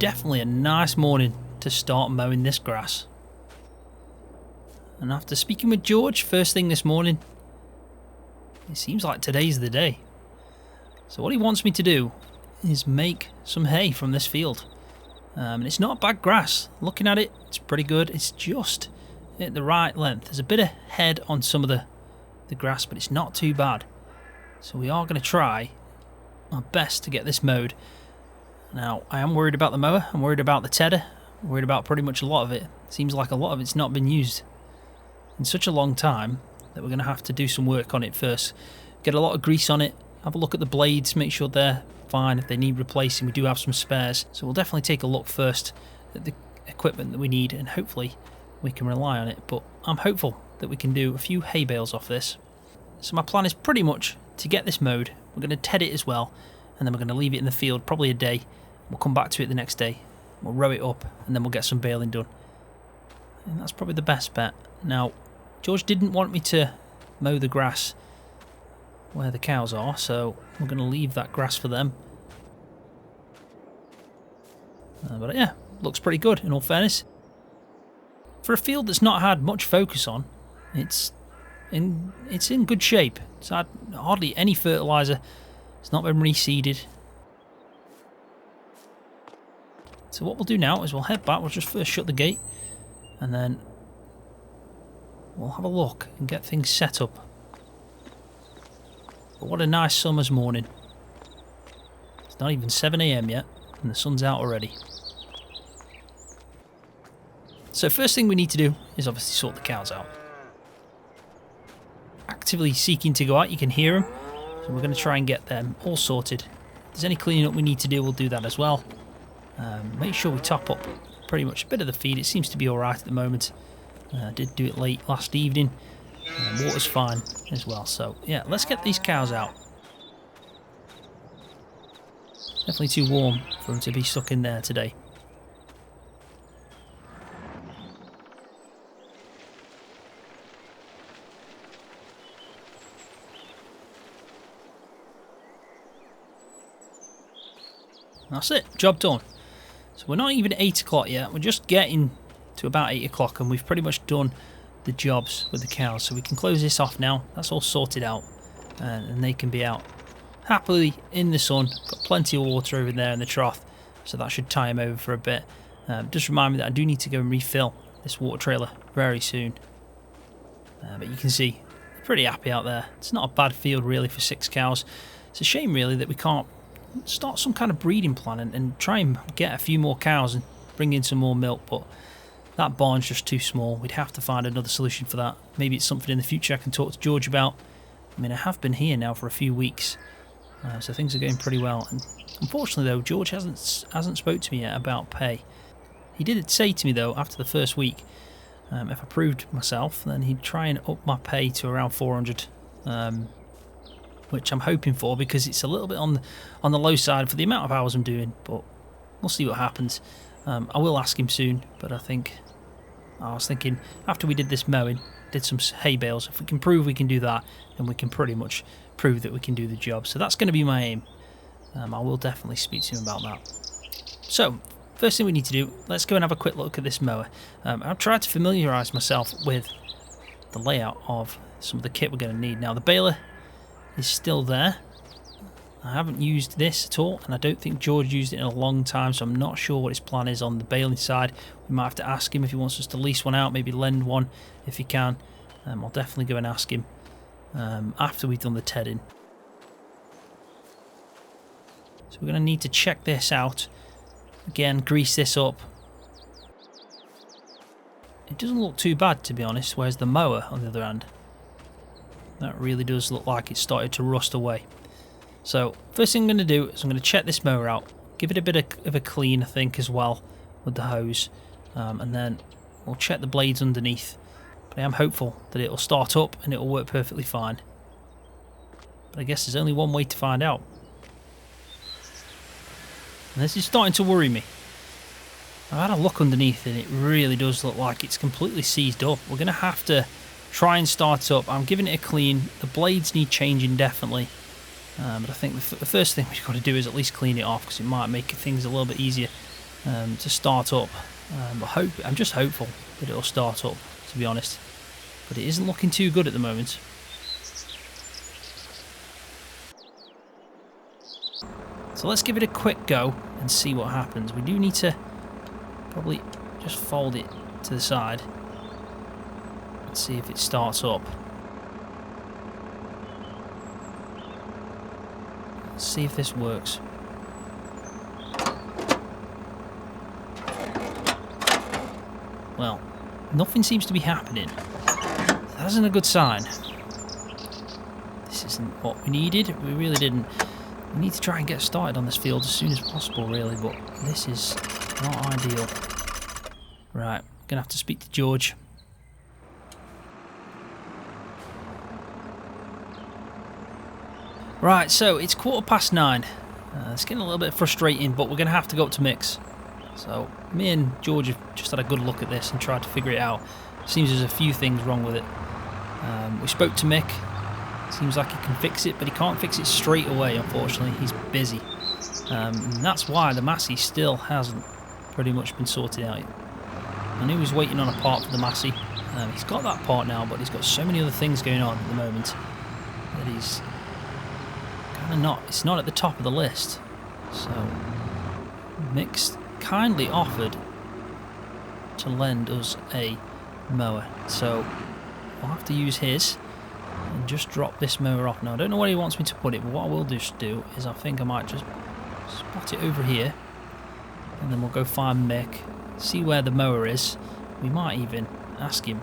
definitely a nice morning to start mowing this grass. And after speaking with George first thing this morning, it seems like today's the day. So what he wants me to do is make some hay from this field. And it's not bad grass. Looking at it, it's pretty good. It's just at the right length. There's a bit of head on some of the grass, but it's not too bad. So we are going to try our best to get this mowed. Now, I am worried about the mower. I'm worried about the tedder. I'm worried about pretty much a lot of it. Seems like a lot of it's not been used in such a long time that we're going to have to do some work on it first. Get a lot of grease on it. Have a look at the blades. Make sure they're fine. If they need replacing, we do have some spares. So we'll definitely take a look first at the equipment that we need, and hopefully we can rely on it. But I'm hopeful that we can do a few hay bales off this. So my plan is pretty much to get this mowed. We're going to ted it as well, and then we're going to leave it in the field probably a day. We'll come back to it the next day. We'll row it up, and then we'll get some baling done. And that's probably the best bet. Now, George didn't want me to mow the grass where the cows are, so we're going to leave that grass for them. But yeah, looks pretty good in all fairness. For a field that's not had much focus on, it's in good shape. It's had hardly any fertiliser. It's not been reseeded. So what we'll do now is we'll head back. We'll just first shut the gate, and then we'll have a look and get things set up. But what a nice summer's morning. It's not even 7 AM yet, and the sun's out already. So first thing we need to do is obviously sort the cows out. Actively seeking to go out, you can hear them. So we're going to try and get them all sorted. If there's any cleaning up we need to do, we'll do that as well. Make sure we top up pretty much a bit of the feed. It seems to be alright at the moment. Did do it late last evening. Water's fine as well. So yeah, let's get these cows out. Definitely too warm for them to be stuck in there today. That's it, job done. So we're not even 8 o'clock yet, we're just getting to about 8 o'clock, and we've pretty much done the jobs with the cows. So we can close this off now, that's all sorted out, and they can be out happily in the sun. Got plenty of water over there in the trough, so that should tie them over for a bit. Just remind me that I do need to go and refill this water trailer very soon. But you can see, pretty happy out there. It's not a bad field really for 6 cows. It's a shame really that we can't start some kind of breeding plan and try and get a few more cows and bring in some more milk, but that barn's just too small. We'd have to find another solution for that. Maybe it's something in the future I can talk to George about. I mean, I have been here now for a few weeks, so things are going pretty well. And unfortunately though, George hasn't spoke to me yet about pay. He did say to me though, after the first week, if I proved myself, then he'd try and up my pay to around 400, which I'm hoping for, because it's a little bit on the low side for the amount of hours I'm doing, but we'll see what happens. I will ask him soon, but I was thinking after we did this mowing, did some hay bales, if we can prove we can do that, then we can pretty much prove that we can do the job. So that's going to be my aim. I will definitely speak to him about that. So first thing we need to do, let's go and have a quick look at this mower. I've tried to familiarise myself with the layout of some of the kit we're going to need. Now the baler is still there. I haven't used this at all, and I don't think George used it in a long time, so I'm not sure what his plan is on the baling side. We might have to ask him if he wants us to lease one out, maybe lend one if he can. I'll definitely go and ask him after we've done the tedding. So we're going to need to check this out. Again, grease this up. It doesn't look too bad, to be honest, whereas the mower, on the other hand, that really does look like it started to rust away. So first thing I'm going to do is I'm going to check this mower out, give it a bit of a clean, I think, as well with the hose, and then we'll check the blades underneath. But I am hopeful that it'll start up and it'll work perfectly fine. But I guess there's only one way to find out. And this is starting to worry me. I've had a look underneath and it really does look like it's completely seized up. We're going to have to try and start it up. I'm giving it a clean. The blades need changing definitely. But I think the first thing we've got to do is at least clean it off, because it might make things a little bit easier. to start up. But I'm just hopeful that it'll start up, to be honest. But it isn't looking too good at the moment. So let's give it a quick go and see what happens. We do need to probably just fold it to the side and see if it starts up. Let's see if this works. Well, nothing seems to be happening. That isn't a good sign. This isn't what we needed. We really didn't. We need to try and get started on this field as soon as possible, really, but this is not ideal. Right, I'm going to have to speak to George. Right, so it's 9:15. It's getting a little bit frustrating, but we're going to have to go up to mix. So me and George have just had a good look at this and tried to figure it out. Seems there's a few things wrong with it. We spoke to Mick. Seems like he can fix it, but he can't fix it straight away, unfortunately. He's busy. And that's why the Massey still hasn't pretty much been sorted out. I knew he was waiting on a part for the Massey. He's got that part now, but he's got so many other things going on at the moment that he's kind of not. It's not at the top of the list. So Mick's kindly offered to lend us a mower. So we'll have to use his and just drop this mower off. Now I don't know where he wants me to put it, but what I will just do is I think I might just spot it over here, and then we'll go find Mick, see where the mower is. We might even ask him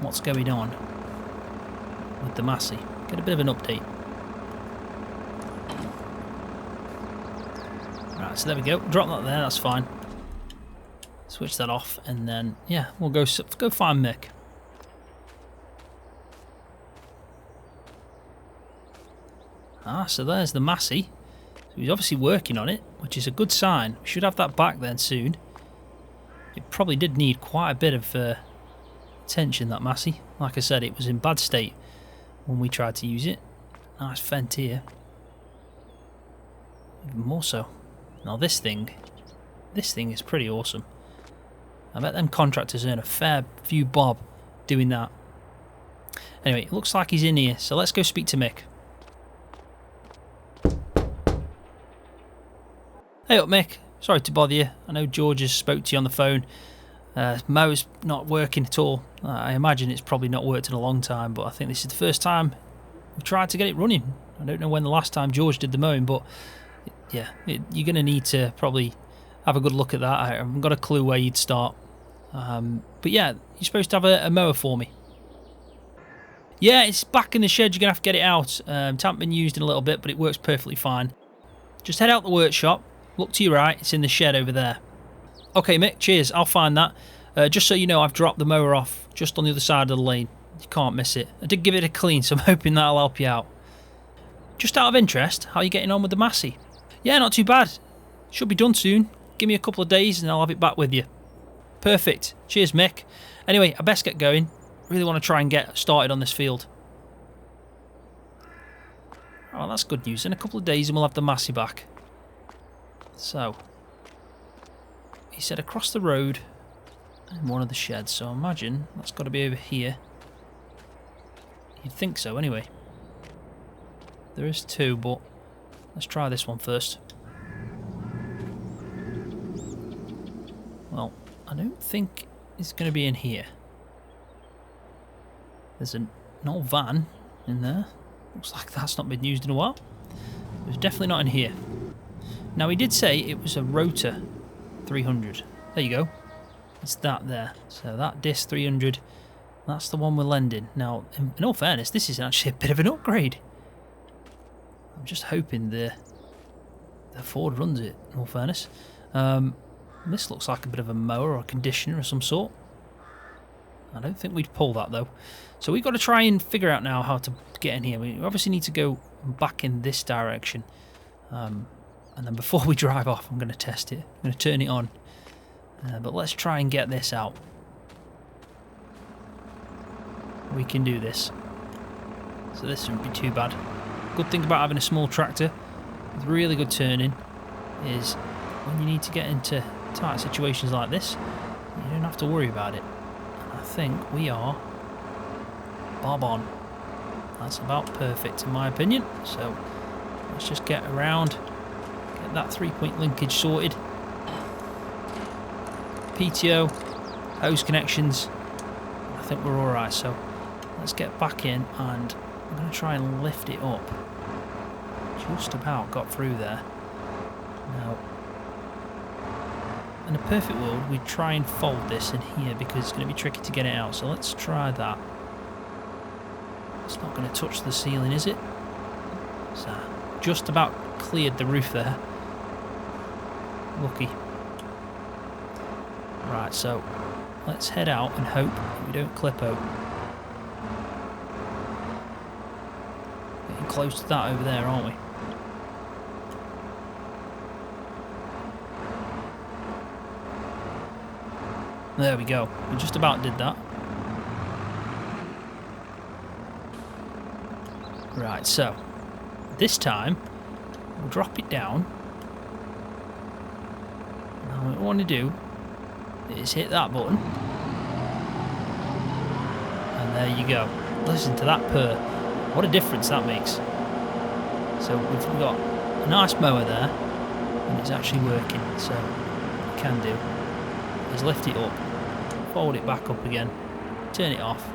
what's going on with the Massey. Get a bit of an update. Right, so there we go. Drop that there, that's fine. Switch that off, and then yeah, we'll go find Mick. Ah, so there's the Massey. So he's obviously working on it, which is a good sign. We should have that back then soon. It probably did need quite a bit of attention, that Massey. Like I said, it was in bad state when we tried to use it. Nice vent here. Even more so. Now this thing is pretty awesome. I bet them contractors earn a fair few bob doing that. Anyway, it looks like he's in here, so let's go speak to Mick. Hey up, Mick. Sorry to bother you. I know George has spoke to you on the phone. Mo's not working at all. I imagine it's probably not worked in a long time, but I think this is the first time we've tried to get it running. I don't know when the last time George did the mowing, but yeah, you're going to need to probably have a good look at that. I haven't got a clue where you'd start. But yeah, you're supposed to have a mower for me. Yeah, it's back in the shed. You're going to have to get it out. It hasn't been used in a little bit, but it works perfectly fine. Just head out the workshop. Look to your right. It's in the shed over there. Okay, Mick, cheers. I'll find that. Just so you know, I've dropped the mower off just on the other side of the lane. You can't miss it. I did give it a clean, so I'm hoping that'll help you out. Just out of interest, how are you getting on with the Massey? Yeah, not too bad. Should be done soon. Give me a couple of days and I'll have it back with you. Perfect. Cheers, Mick. Anyway, I best get going. Really want to try and get started on this field. Oh, that's good news. In a couple of days and we'll have the Massey back. So, he said across the road in one of the sheds, so I imagine that's got to be over here. You'd think so anyway. There is two, but let's try this one first. Well, I don't think it's going to be in here. There's an old van in there. Looks like that's not been used in a while. It's definitely not in here. Now, he did say it was a Rotor 300. There you go. It's that there. So that disc 300, that's the one we're lending. Now, in all fairness, this is actually a bit of an upgrade. I'm just hoping the Ford runs it, in all fairness. This looks like a bit of a mower or a conditioner of some sort. I don't think we'd pull that, though. So we've got to try and figure out now how to get in here. We obviously need to go back in this direction. And then before we drive off, I'm going to test it. I'm going to turn it on. But let's try and get this out. We can do this. So this shouldn't be too bad. Good thing about having a small tractor with really good turning is when you need to get into tight situations like this, you don't have to worry about it. And I think we are bob on. That's about perfect in my opinion. So let's just get around, get that 3-point linkage sorted. PTO, hose connections, I think we're alright. So let's get back in and I'm going to try and lift it up. Just about got through there. Now, in a perfect world, we'd try and fold this in here because it's going to be tricky to get it out. So let's try that. It's not going to touch the ceiling, is it? So, just about cleared the roof there. Lucky. Right, so let's head out and hope that we don't clip out. Getting close to that over there, aren't we? There we go. We just about did that. Right, so this time we'll drop it down. Now what we want to do is hit that button. And there you go. Listen to that purr. What a difference that makes. So we've got a nice mower there and it's actually working. So what we can do is lift it up, fold it back up again, turn it off,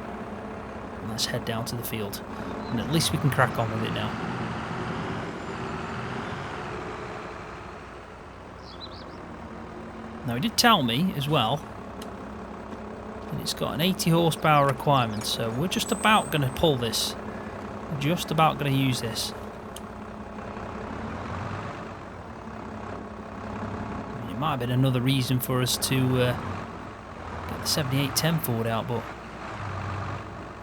and let's head down to the field. And at least we can crack on with it now. Now, he did tell me as well that it's got an 80 horsepower requirement, so we're just about going to pull this. We're just about going to use this. It might have been another reason for us to get the 7810 Ford out, but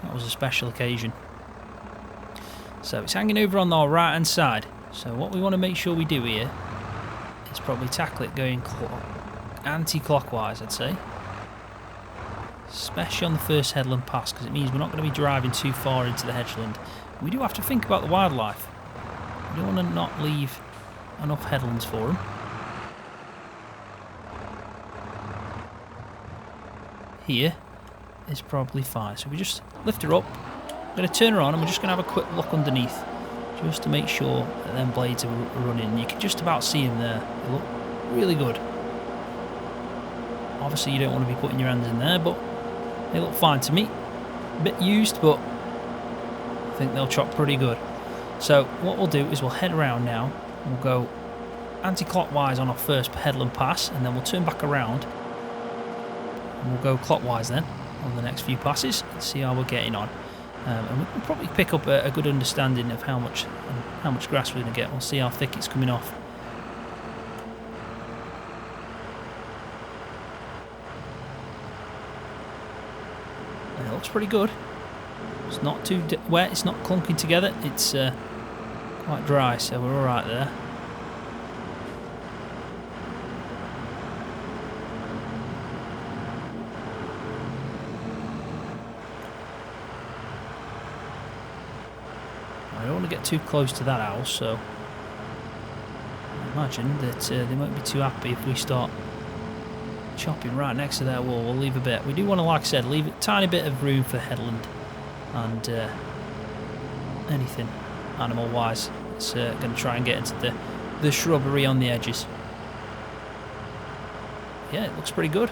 that was a special occasion. So it's hanging over on our right hand side. So what we want to make sure we do here is probably tackle it going anti-clockwise, I'd say. Especially on the first headland pass, because it means we're not going to be driving too far into the hedgeland. We do have to think about the wildlife. We don't want to not leave enough headlands for them. Here is probably fine. So we just lift her up. I'm going to turn her on and we're just going to have a quick look underneath just to make sure that them blades are running. You can just about see them there. They look really good. Obviously you don't want to be putting your hands in there, but they look fine to me. A bit used, but I think they'll chop pretty good. So what we'll do is we'll head around now. We'll go anti-clockwise on our first headland pass and then we'll turn back around and we'll go clockwise then on the next few passes and see how we're getting on. And we can probably pick up a good understanding of how much grass we're going to get. We'll see how thick it's coming off. And it looks pretty good. It's not too wet, it's not clunking together, it's quite dry, so we're alright there. I don't want to get too close to that house, so I imagine that they won't be too happy if we start chopping right next to their wall. We'll leave a bit. We do want to, like I said, leave a tiny bit of room for headland and anything animal-wise. It's going to try and get into the shrubbery on the edges. Yeah, it looks pretty good.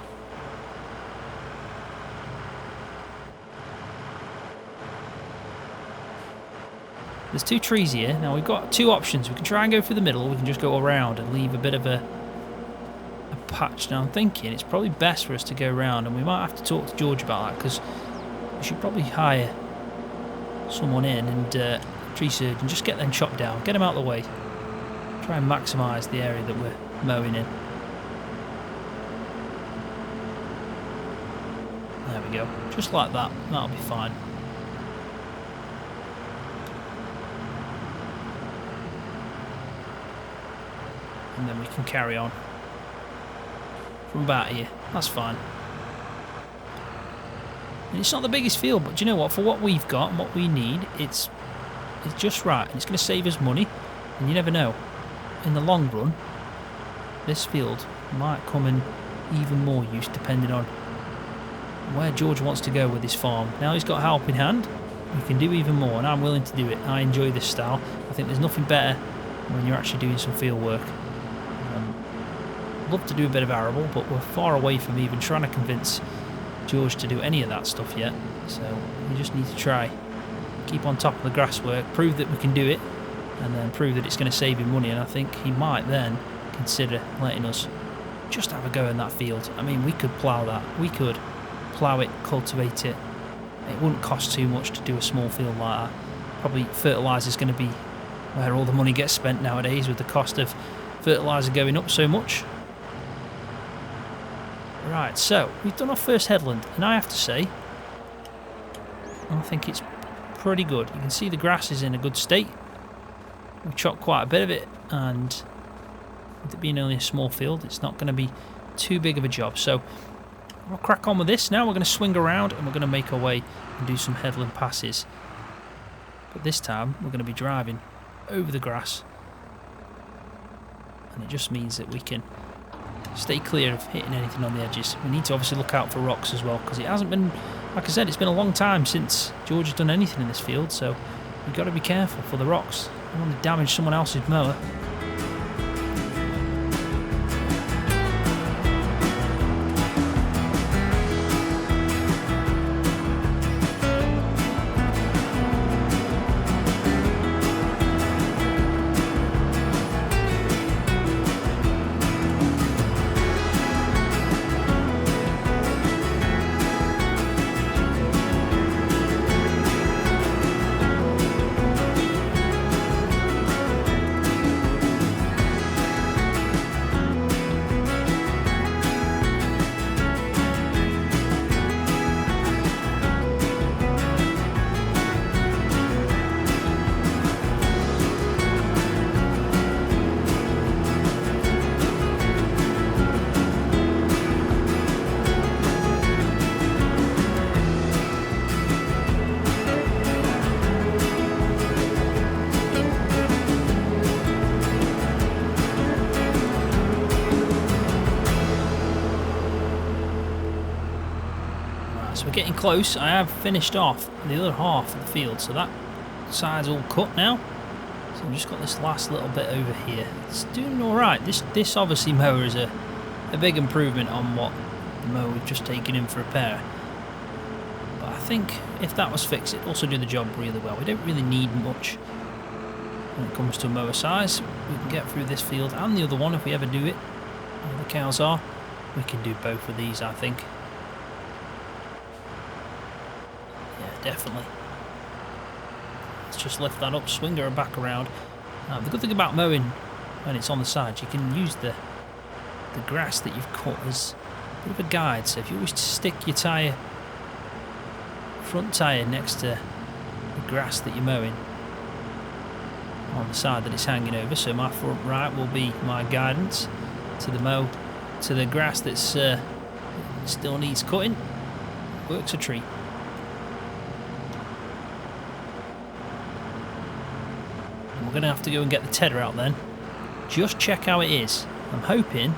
There's two trees here. Now we've got two options. We can try and go through the middle, or we can just go around and leave a bit of a patch. Now I'm thinking it's probably best for us to go around, and we might have to talk to George about that, because we should probably hire someone in and tree surgeon, just get them chopped down, get them out of the way, try and maximise the area that we're mowing in. There we go, just like that, that'll be fine. And then we can carry on from about here. That's fine. And it's not the biggest field, but do you know what? For what we've got and what we need, it's just right. And it's going to save us money. And you never know, in the long run, this field might come in even more use depending on where George wants to go with his farm. Now he's got a helping hand, he can do even more, and I'm willing to do it. I enjoy this style. I think there's nothing better when you're actually doing some field work. Love to do a bit of arable, but we're far away from even trying to convince George to do any of that stuff yet. So we just need to try, keep on top of the grass work, prove that we can do it, and then prove that it's going to save him money. And I think he might then consider letting us just have a go in that field. I mean, we could plough that. We could plough it, cultivate it. It wouldn't cost too much to do a small field like that. Probably fertiliser is going to be where all the money gets spent nowadays, with the cost of fertiliser going up so much. Right, so we've done our first headland, and I have to say, I think it's pretty good. You can see the grass is in a good state. We've chopped quite a bit of it, and with it being only a small field, it's not going to be too big of a job. So we'll crack on with this. Now we're going to swing around and we're going to make our way and do some headland passes. But this time we're going to be driving over the grass, and it just means that we can stay clear of hitting anything on the edges. We need to obviously look out for rocks as well, because it hasn't been, like I said, it's been a long time since George has done anything in this field, so we've got to be careful for the rocks. I don't want to damage someone else's mower. We're getting close. I have finished off the other half of the field, so that side's all cut now. So I've just got this last little bit over here. It's doing alright. This obviously mower is a big improvement on what the mower we've just taken in for repair. But I think if that was fixed, it'd also do the job really well. We don't really need much when it comes to mower size. We can get through this field and the other one if we ever do it. Where the cows are. We can do both of these, I think. Definitely. Let's just lift that up, swing her back around. The good thing about mowing when it's on the side, you can use the grass that you've cut as a bit of a guide. So if you always stick your tyre, front tyre next to the grass that you're mowing on the side that it's hanging over, so my front right will be my guidance to the grass that's still needs cutting. Works a treat. We're going to have to go and get the tedder out then. Just check how it is. I'm hoping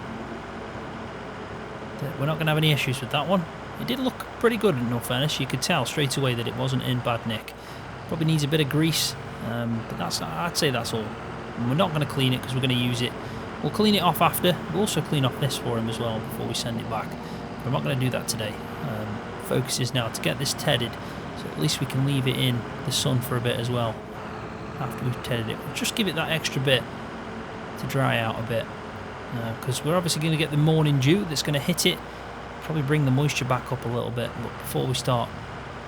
that we're not going to have any issues with that one. It did look pretty good in all fairness. You could tell straight away that it wasn't in bad nick. Probably needs a bit of grease, but I'd say that's all. And we're not going to clean it because we're going to use it. We'll clean it off after. We'll also clean off this for him as well before we send it back. But I'm not going to do that today. Focus is now to get this tedded, so at least we can leave it in the sun for a bit as well. After we've tedded it, we'll just give it that extra bit to dry out a bit, because we're obviously going to get the morning dew that's going to hit it, probably bring the moisture back up a little bit. But before we start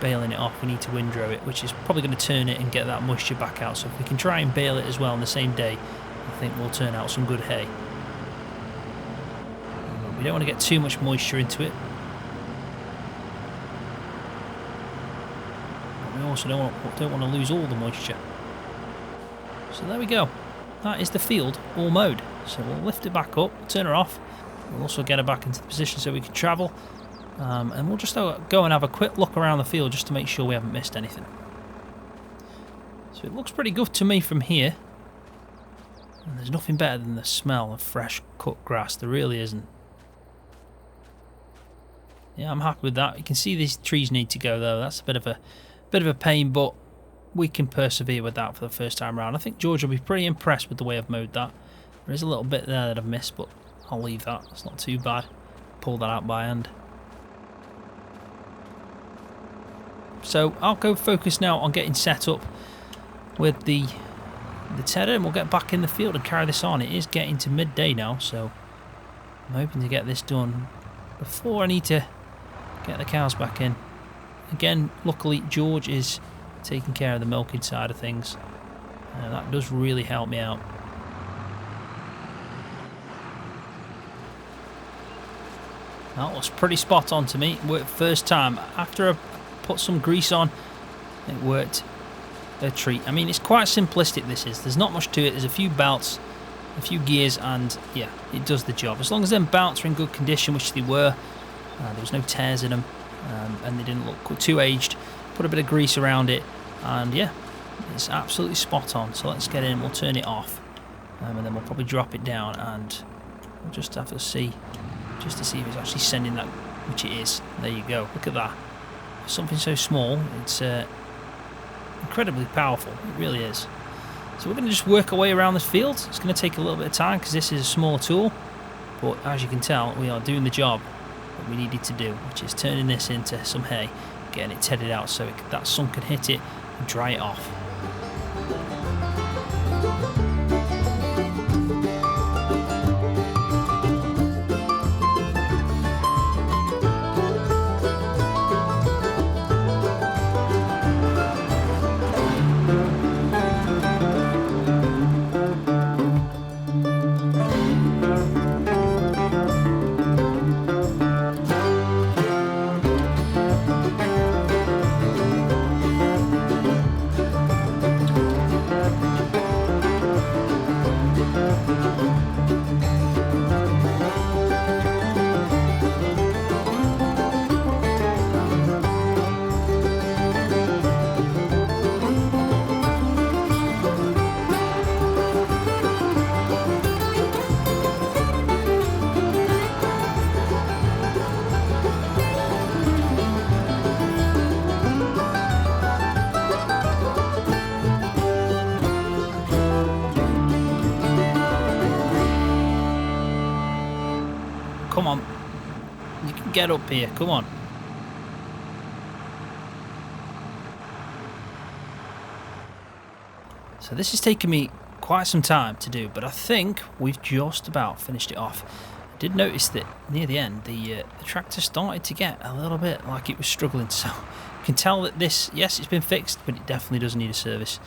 baling it off, we need to windrow it, which is probably going to turn it and get that moisture back out. So if we can try and bale it as well on the same day, I think we'll turn out some good hay. We don't want to get too much moisture into it. But we also don't want to lose all the moisture. So there we go. That is the field all mowed. So we'll lift it back up, turn her off. We'll also get her back into the position so we can travel. And we'll just go and have a quick look around the field just to make sure we haven't missed anything. So it looks pretty good to me from here. And there's nothing better than the smell of fresh cut grass. There really isn't. Yeah, I'm happy with that. You can see these trees need to go though. That's a bit of a pain, but we can persevere with that for the first time around. I think George will be pretty impressed with the way I've mowed that. There is a little bit there that I've missed, but I'll leave that. It's not too bad. Pull that out by hand. So I'll go focus now on getting set up with the tedder, and we'll get back in the field and carry this on. It is getting to midday now, so I'm hoping to get this done before I need to get the cows back in. Again, luckily George is taking care of the milking side of things. That does really help me out. That was pretty spot on to me. It worked first time. After I put some grease on, it worked a treat. I mean, it's quite simplistic, this is. There's not much to it. There's a few belts, a few gears, and yeah, it does the job. As long as them belts are in good condition, which they were, there was no tears in them, and they didn't look too aged. Put a bit of grease around it, and yeah, it's absolutely spot on. So let's get in, we'll turn it off, and then we'll probably drop it down, and we'll just have to see, just to see if it's actually sending that, which it is. There you go, look at that. For something so small, it's incredibly powerful, it really is. So we're going to just work our way around this field. It's going to take a little bit of time because this is a smaller tool, but as you can tell, we are doing the job that we needed to do, which is turning this into some hay, getting it tedded out so that sun can hit it and dry it off. Come on, you can get up here, come on. So this has taken me quite some time to do, but I think we've just about finished it off. I did notice that near the end the tractor started to get a little bit like it was struggling, so you can tell that this, yes, it's been fixed, but it definitely does need a service.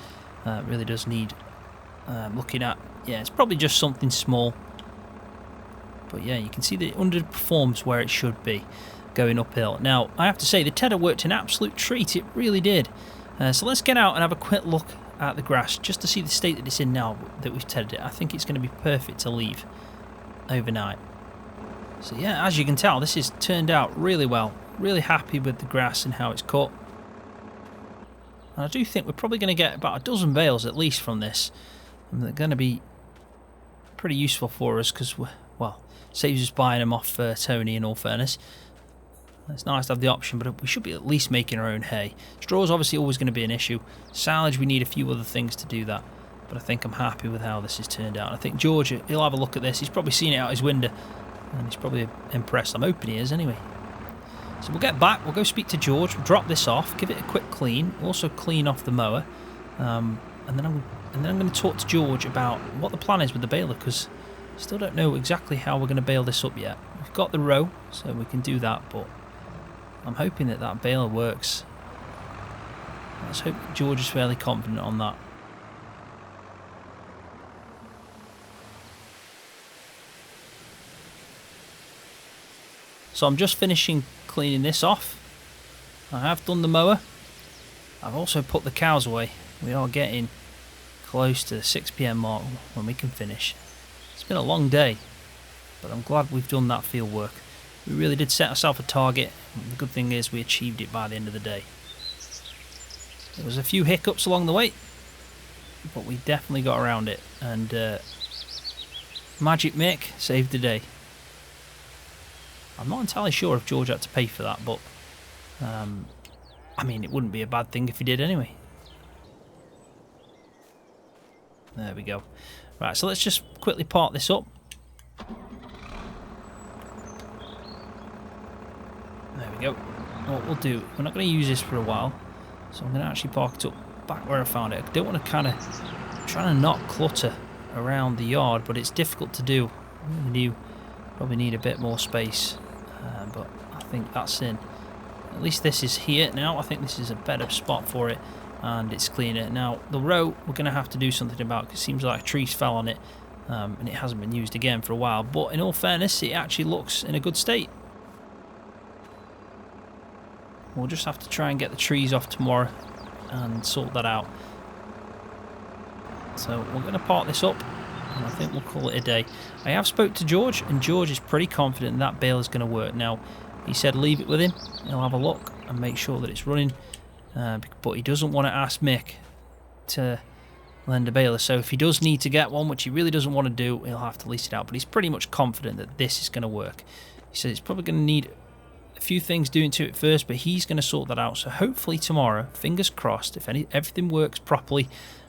It really does need looking at. Yeah, it's probably just something small. But yeah, you can see that it underperforms where it should be, going uphill. Now, I have to say, the tedder worked an absolute treat. It really did. So let's get out and have a quick look at the grass, just to see the state that it's in now that we've tedded it. I think it's going to be perfect to leave overnight. So yeah, as you can tell, this has turned out really well. Really happy with the grass and how it's cut. And I do think we're probably going to get about a dozen bales at least from this. And they're going to be pretty useful for us because, well, saves us buying them off Tony, in all fairness. It's nice to have the option, but we should be at least making our own hay. Straw is obviously always going to be an issue. Silage, we need a few other things to do that. But I think I'm happy with how this has turned out. I think George, he'll have a look at this. He's probably seen it out his window, and he's probably impressed. I'm hoping he is anyway. So we'll get back, we'll go speak to George, we'll drop this off, give it a quick clean, also clean off the mower. And then I'm going to talk to George about what the plan is with the baler, because still don't know exactly how we're going to bale this up yet. We've got the row, so we can do that, but I'm hoping that that baler works. Let's hope George is fairly confident on that. So I'm just finishing cleaning this off. I have done the mower. I've also put the cows away. We are getting close to the 6 PM mark when we can finish. It's been a long day, but I'm glad we've done that field work. We really did set ourselves a target, and the good thing is we achieved it by the end of the day. There was a few hiccups along the way, but we definitely got around it, and Magic Mick saved the day. I'm not entirely sure if George had to pay for that, but I mean, it wouldn't be a bad thing if he did anyway. There we go. Right, so let's just quickly park this up. There we go. What we'll do, we're not going to use this for a while, so I'm going to actually park it up back where I found it. I don't want to kind of trying to not clutter around the yard, but it's difficult to do. We do probably need a bit more space, but I think that's in. At least this is here now. I think this is a better spot for it, and it's cleaner. Now, the row we're going to have to do something about, because it seems like trees fell on it, and it hasn't been used again for a while. But in all fairness, it actually looks in a good state. We'll just have to try and get the trees off tomorrow and sort that out. So we're going to park this up, and I think we'll call it a day. I have spoke to George, and George is pretty confident that baler is going to work. Now, he said leave it with him. He'll have a look and make sure that it's running. But he doesn't want to ask Mick to lend a baler. So if he does need to get one, which he really doesn't want to do, he'll have to lease it out. But he's pretty much confident that this is going to work. He says it's probably going to need a few things doing to it first, but he's going to sort that out. So hopefully tomorrow, fingers crossed, if everything works properly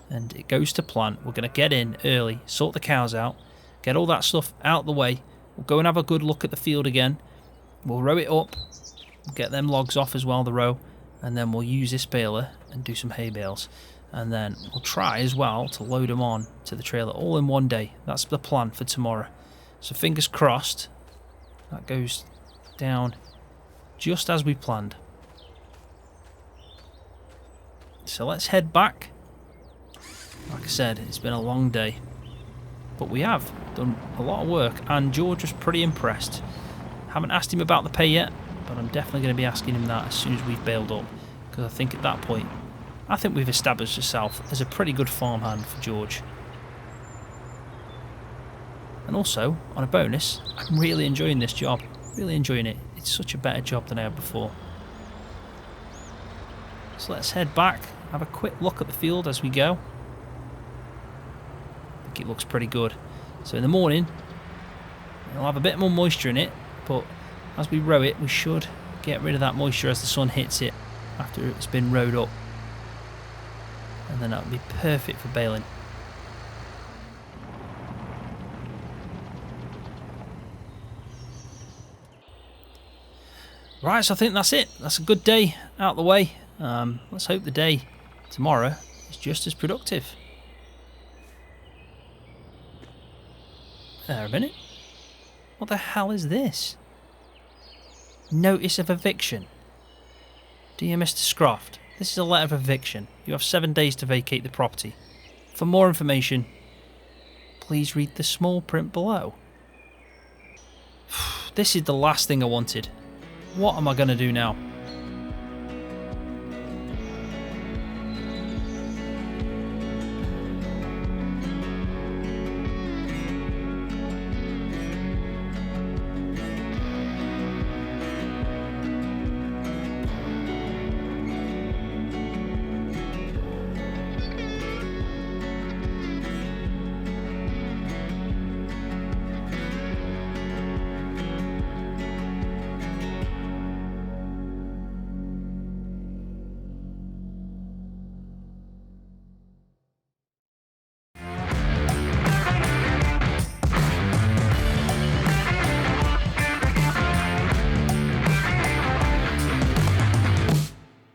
and it goes to plan, we're going to get in early, sort the cows out, get all that stuff out of the way. We'll go and have a good look at the field again. We'll row it up, get them logs off as well, the row, and then we'll use this baler and do some hay bales. And then we'll try as well to load them on to the trailer all in one day. That's the plan for tomorrow. So fingers crossed, that goes down just as we planned. So let's head back. Like I said, it's been a long day, but we have done a lot of work, and George was pretty impressed. Haven't asked him about the pay yet, but I'm definitely going to be asking him that as soon as we've bailed up, because I think at that point, I think we've established ourselves as a pretty good farmhand for George. And also, on a bonus, I'm really enjoying this job. Really enjoying it. It's such a better job than I had before. So let's head back, have a quick look at the field as we go. I think it looks pretty good. So in the morning, it'll have a bit more moisture in it, but as we row it, we should get rid of that moisture as the sun hits it after it's been rowed up. And then that'll be perfect for baling. Right, so I think that's it. That's a good day out of the way. Let's hope the day tomorrow is just as productive. There a minute. What the hell is this? Notice of eviction. Dear Mr. Scroft, this is a letter of eviction. You have 7 days to vacate the property. For more information, please read the small print below. This is the last thing I wanted. What am I going to do now?